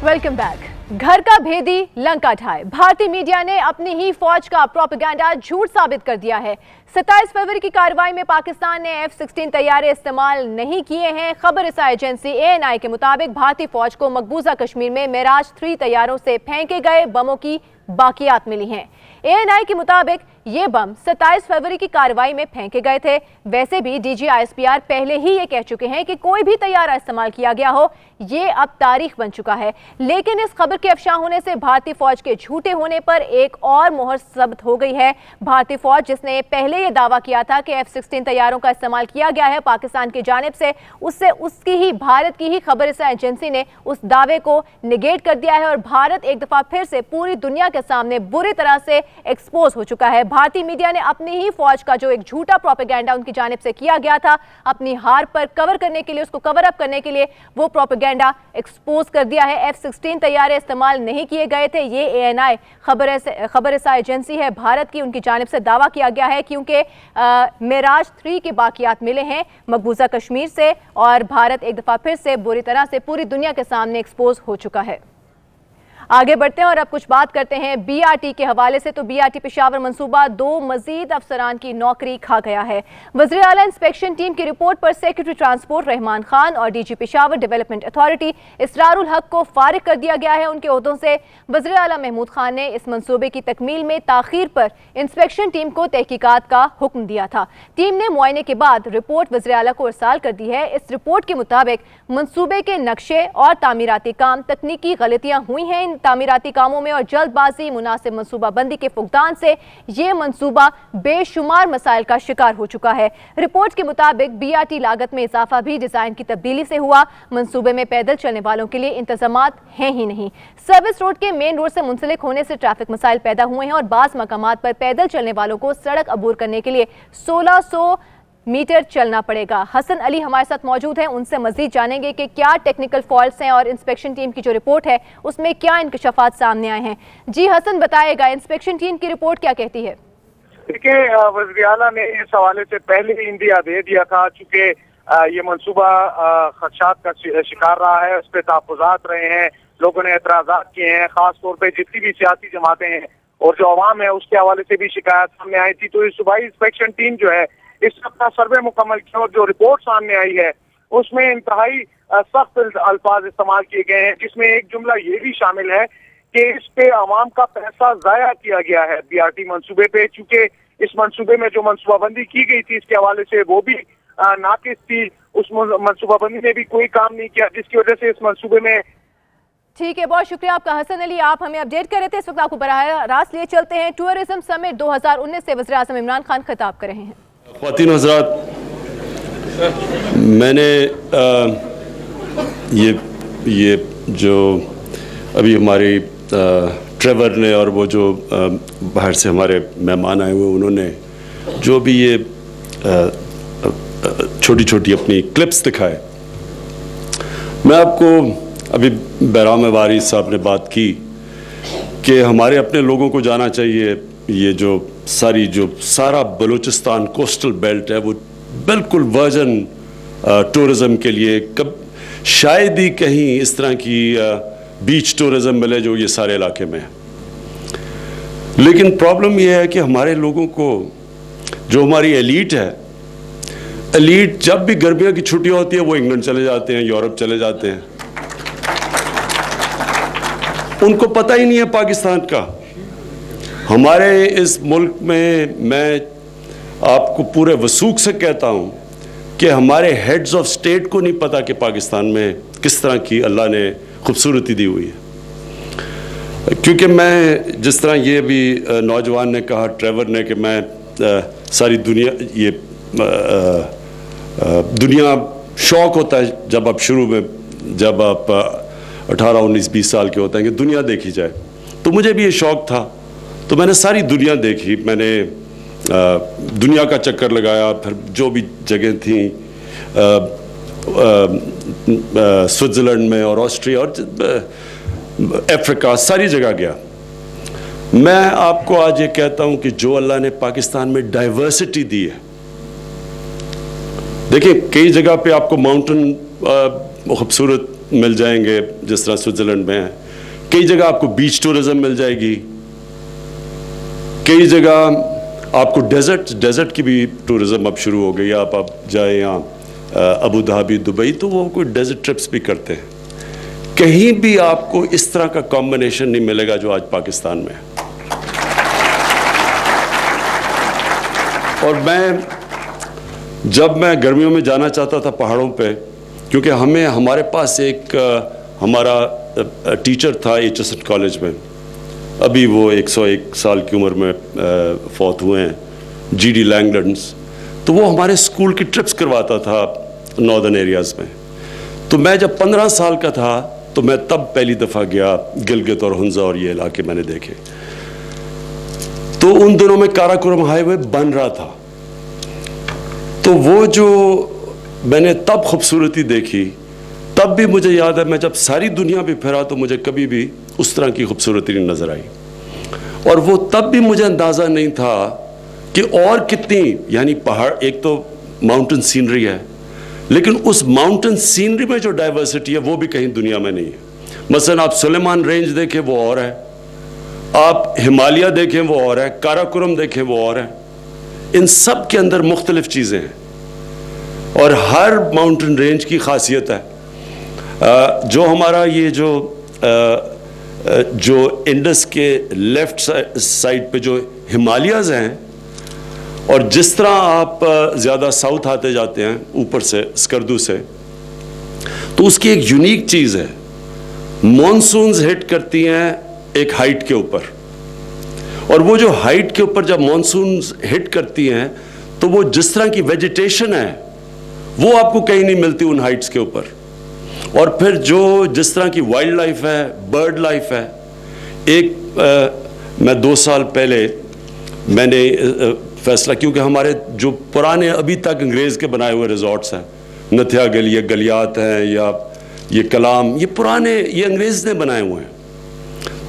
Welcome back. घर का भेदी लंका ढाए, भारतीय मीडिया ने अपनी ही फौज का प्रोपेगेंडा झूठ साबित कर दिया है। 27 फरवरी की कार्रवाई में पाकिस्तान ने F-16 तैयारे इस्तेमाल नहीं किए हैं। खबर रसा एजेंसी ANI के मुताबिक भारतीय फौज को मकबूजा कश्मीर में मिराज 3 तैयारों से फेंके गए बमों की बाकियात मिली हैं। ANI के मुताबिक ये बम 27 फरवरी की कार्रवाई में फेंके गए थे। वैसे भी DGISPR पहले ही ये कह चुके हैं कि कोई भी तैयारा इस्तेमाल किया गया हो ये अब तारीख बन चुका है। लेकिन इस खबर के अफशा होने से भारतीय फौज के झूठे होने पर एक और मोहर साबित हो गई है। भारतीय फौज जिसने पहले ये दावा किया था कि F-16 तैयारों का इस्तेमाल किया गया है पाकिस्तान की जानिब से, उससे उसकी ही भारत की ही खबर रसा एजेंसी ने उस दावे को निगेट कर दिया है और भारत एक दफा फिर से पूरी दुनिया के सामने बुरी तरह से एक्सपोज हो चुका है। भारतीय मीडिया ने अपनी ही फौज का जो एक झूठा प्रोपेगेंडा उनकी जानिब से किया गया था, अपनी हार पर कवर करने के लिए, उसको कवर अप करने के लिए वो प्रोपेगेंडा एक्सपोज कर दिया है। F-16 तैयारे इस्तेमाल नहीं किए गए थे, ये ANI खबर रसा एजेंसी है भारत की, उनकी जानिब से दावा किया गया है क्योंकि मिराज 3 के बाकियात मिले हैं मकबूजा कश्मीर से और भारत एक दफा फिर से बुरी तरह से पूरी दुनिया के सामने एक्सपोज हो चुका है। आगे बढ़ते हैं और अब कुछ बात करते हैं बीआरटी के हवाले से। तो बीआरटी पेशावर मंसूबा 2 मजीद अफसरान की नौकरी खा गया है। वज़ीर आला इंस्पेक्शन टीम की रिपोर्ट पर सेक्रेटरी ट्रांसपोर्ट रहमान खान और DG Peshawar development authority Israrul हक को फारिग कर दिया गया है उनके ओहदों से। वज़ीर आला महमूद खान ने इस मंसूबे की तकमील में ताखीर पर इंस्पेक्शन टीम को तहकीकात का हुक्म दिया था। टीम ने मुआयने के बाद रिपोर्ट वज़ीर आला को इरसाल कर दी है। इस रिपोर्ट के मुताबिक मंसूबे के नक्शे और तामीराती काम तकनीकी गलतियां हुई हैं इन तामीराती कामों में और जल्दबाजी मुनासिब मंसूबाबंदी के फुकदान से ये मंसूबा बेशुमार मसाइल का शिकार हो चुका है। रिपोर्ट के मुताबिक बीआरटी लागत में इजाफा भी डिजाइन की तब्दीली से हुआ। मंसूबे में पैदल चलने वालों के लिए इंतजामात हैं ही नहीं। सर्विस रोड के मेन रोड से मुंसलिक होने से ट्रैफिक मसाइल पैदा हुए हैं और बाज़ मकामात पर पैदल चलने वालों को सड़क अबूर करने के लिए 1600 मीटर चलना पड़ेगा। हसन अली हमारे साथ मौजूद हैं, उनसे मजीद जानेंगे कि क्या टेक्निकल फॉल्ट्स हैं और इंस्पेक्शन टीम की जो रिपोर्ट है उसमें क्या इंकशाफात सामने आए हैं। जी हसन, बताएगा इंस्पेक्शन टीम की रिपोर्ट क्या कहती है? देखिए, वज़ीर आला ने इस हवाले से पहले ही इंदिया दे दिया था, चूंकि ये मंसूबा खदशात का शिकार रहा है, उस पर तहफ़्फ़ुज़ात रहे हैं, लोगों ने एतराज़ात किए हैं, खास तौर पर जितनी भी सियासी जमातें हैं और जो अवाम है उसके हवाले से भी शिकायत सामने आई थी। तो इस सूबाई इंस्पेक्शन टीम जो है इस अपना सर्वे मुकम्मल किया और जो रिपोर्ट सामने आई है उसमें इंतहाई सख्त अल्फाज इस्तेमाल किए गए हैं, जिसमें एक जुमला ये भी शामिल है कि इस पे आवाम का पैसा जाया किया गया है बीआरटी मंसूबे पे, चूंकि इस मंसूबे में जो मंसूबाबंदी की गई थी इसके हवाले से वो भी नाकिस थी। उस मंसूबाबंदी ने भी कोई काम नहीं किया, जिसकी वजह से इस मंसूबे में। ठीक है, बहुत शुक्रिया आपका हसन अली, आप हमें अपडेट कर रहे थे। इस वक्त आपको बराह रास्त लिए चलते हैं। टूरिज्म समिट 2019 से वज़ीर आज़म इमरान खान खिताब कर रहे हैं। ख्वातीन हज़रात, मैंने ये जो अभी हमारी ट्रेवर ने और वो जो बाहर से हमारे मेहमान आए हुए उन्होंने जो भी ये छोटी छोटी अपनी क्लिप्स दिखाए, मैं आपको अभी बैराम वारिस साहब ने बात की कि हमारे अपने लोगों को जाना चाहिए। ये जो सारा बलूचिस्तान कोस्टल बेल्ट है वो बिल्कुल वर्जन टूरिज़म के लिए, कब शायद ही कहीं इस तरह की बीच टूरिज़म मिले जो ये सारे इलाके में है। लेकिन प्रॉब्लम ये है कि हमारे लोगों को, जो हमारी एलीट है, एलीट जब भी गर्मियों की छुट्टियां होती है वो इंग्लैंड चले जाते हैं, यूरोप चले जाते हैं, उनको पता ही नहीं है पाकिस्तान का। हमारे इस मुल्क में मैं आपको पूरे वसूख से कहता हूँ कि हमारे हेड्स ऑफ स्टेट को नहीं पता कि पाकिस्तान में किस तरह की अल्लाह ने खूबसूरती दी हुई है। क्योंकि मैं, जिस तरह ये भी नौजवान ने कहा, ट्रेवर ने, कि मैं सारी दुनिया, ये दुनिया शौक़ होता है जब आप शुरू में, जब आप 18, 19, 20 साल के होते हैं कि दुनिया देखी जाए, तो मुझे भी ये शौक़ था। तो मैंने सारी दुनिया देखी, मैंने दुनिया का चक्कर लगाया, फिर जो भी जगह थी स्विट्ज़रलैंड में और ऑस्ट्रिया और अफ्रीका, सारी जगह गया। मैं आपको आज ये कहता हूँ कि जो अल्लाह ने पाकिस्तान में डाइवर्सिटी दी है, देखिए कई जगह पे आपको माउंटेन खूबसूरत मिल जाएंगे जिस तरह स्विट्ज़रलैंड में है, कई जगह आपको बीच टूरिज़म मिल जाएगी, कई जगह आपको डेजर्ट की भी टूरिज़म अब शुरू हो गई। आप जाए यहाँ अबू धाबी, दुबई, तो वो कोई डेजर्ट ट्रिप्स भी करते हैं। कहीं भी आपको इस तरह का कॉम्बिनेशन नहीं मिलेगा जो आज पाकिस्तान में है। और जब मैं गर्मियों में जाना चाहता था पहाड़ों पे, क्योंकि हमारे पास एक हमारा टीचर था एचएसएन कॉलेज में, अभी वो 101 साल की उम्र में फौत हुए हैं, जीडी लैंगलैंड्स, तो वो हमारे स्कूल की ट्रिप्स करवाता था नॉर्दर्न एरियाज़ में। तो मैं जब 15 साल का था तो मैं तब पहली दफ़ा गया गिलगित और हुंजा और ये इलाके मैंने देखे। तो उन दिनों में काराकोरम हाईवे बन रहा था, तो वो जो मैंने तब खूबसूरती देखी, तब भी मुझे याद है मैं जब सारी दुनिया भी फिरा तो मुझे कभी भी उस तरह की खूबसूरती नहीं नज़र आई। और वो तब भी मुझे अंदाज़ा नहीं था कि और कितनी, यानी पहाड़, एक तो माउंटेन सीनरी है, लेकिन उस माउंटेन सीनरी में जो डाइवर्सिटी है वो भी कहीं दुनिया में नहीं है। मसलन आप सुलेमान रेंज देखें वो और है, आप हिमालय देखें वो और है, काराकोरम देखें वो और है। इन सब के अंदर मुख्तलिफ चीज़ें हैं और हर माउंटेन रेंज की खासियत है। जो हमारा ये जो इंडस के लेफ्ट साइड पे जो हिमालयाज़ हैं, और जिस तरह आप ज़्यादा साउथ आते जाते हैं ऊपर से स्कर्दू से, तो उसकी एक यूनिक चीज़ है, मॉनसून्स हिट करती हैं एक हाइट के ऊपर, और वो जो हाइट के ऊपर जब मॉनसून्स हिट करती हैं तो वो जिस तरह की वेजिटेशन है वो आपको कहीं नहीं मिलती उन हाइट्स के ऊपर। और फिर जो जिस तरह की वाइल्ड लाइफ है, बर्ड लाइफ है, मैं 2 साल पहले मैंने फैसला, क्योंकि हमारे जो पुराने अभी तक अंग्रेज़ के बनाए हुए रिजॉर्ट्स हैं, नथिया गली, गलियात हैं या ये कलाम, ये पुराने ये अंग्रेज़ ने बनाए हुए हैं।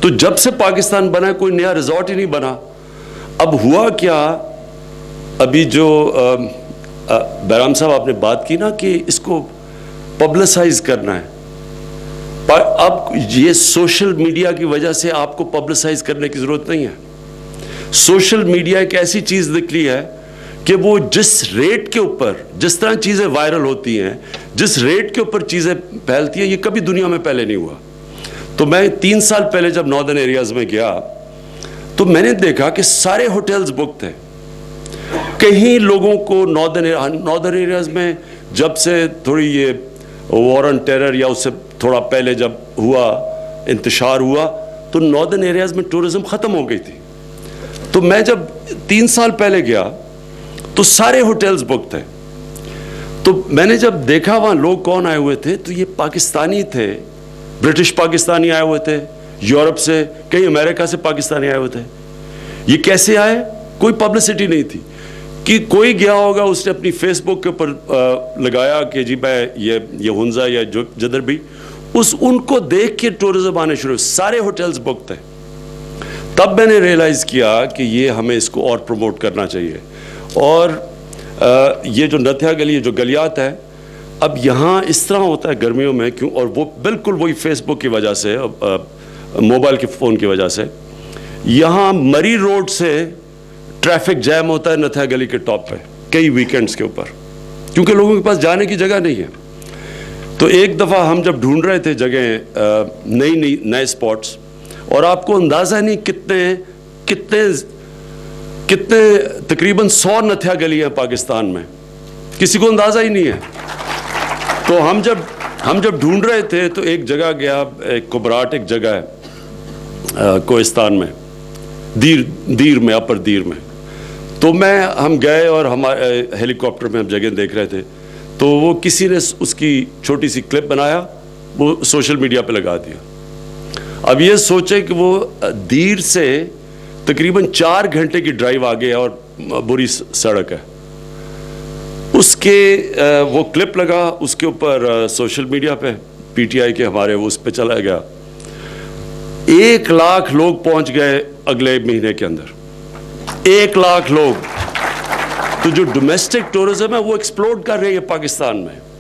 तो जब से पाकिस्तान बना कोई नया रिजॉर्ट ही नहीं बना। अब हुआ क्या, अभी जो बैराम साहब आपने बात की ना कि इसको पब्लिसाइज करना है, अब ये सोशल मीडिया की वजह से आपको पब्लिसाइज करने की ज़रूरत नहीं है। सोशल मीडिया एक ऐसी चीज़ निकली है कि वो जिस रेट के ऊपर, जिस तरह चीज़ें वायरल होती हैं, जिस रेट के ऊपर चीज़ें फैलती हैं, ये कभी दुनिया में पहले नहीं हुआ। तो मैं 3 साल पहले जब नॉर्दर्न एरियाज़ में गया तो मैंने देखा कि सारे होटल्स बुक थे। कहीं लोगों को नॉर्दर्न एरियाज़ में जब से थोड़ी ये वॉर ऑन टेरर या उससे थोड़ा पहले जब हुआ, इंतशार हुआ, तो नॉर्दर्न एरियाज़ में टूरिज़्म ख़त्म हो गई थी। तो मैं जब 3 साल पहले गया तो सारे होटल्स बुक थे। तो मैंने जब देखा वहाँ लोग कौन आए हुए थे, तो ये पाकिस्तानी थे, ब्रिटिश पाकिस्तानी आए हुए थे, यूरोप से, कई अमेरिका से पाकिस्तानी आए हुए थे। ये कैसे आए? कोई पब्लिसिटी नहीं थी कि कोई गया होगा, उसने अपनी फेसबुक के ऊपर लगाया कि जी मैं ये हुंजा या जो जिधर भी, उनको देख के टूरिज्म आने शुरू, सारे होटल्स बुक थे। तब मैंने रियलाइज़ किया कि ये हमें इसको और प्रमोट करना चाहिए। और ये जो नथिया गली, जो गलियात है, अब यहाँ इस तरह होता है गर्मियों में, क्यों, और वो बिल्कुल वही फेसबुक की वजह से, मोबाइल के फ़ोन की वजह से, यहाँ मरी रोड से ट्रैफिक जैम होता है नथिया गली के टॉप पे कई वीकेंड्स के ऊपर, क्योंकि लोगों के पास जाने की जगह नहीं है। तो एक दफ़ा हम जब ढूंढ रहे थे जगह, नए स्पॉट्स, और आपको अंदाज़ा नहीं कितने तकरीबन 100 नथिया गली है पाकिस्तान में, किसी को अंदाज़ा ही नहीं है। तो हम जब ढूंढ रहे थे तो एक जगह गया, एक कुबराट एक जगह है कोहिस्तान में, दीर में, अपर दीर में। तो हम गए और हमारे हेलीकॉप्टर में हम जगह देख रहे थे, तो वो किसी ने उसकी छोटी सी क्लिप बनाया, वो सोशल मीडिया पे लगा दिया। अब ये सोचे कि वो दीर से तकरीबन 4 घंटे की ड्राइव आगे और बुरी सड़क है, उसके वो क्लिप लगा, उसके ऊपर सोशल मीडिया पे पीटीआई के हमारे उस पे चला गया। 1 लाख लोग पहुंच गए अगले महीने के अंदर, 1 लाख लोग। तो जो डोमेस्टिक टूरिज्म है वो एक्सप्लोड कर रही है पाकिस्तान में।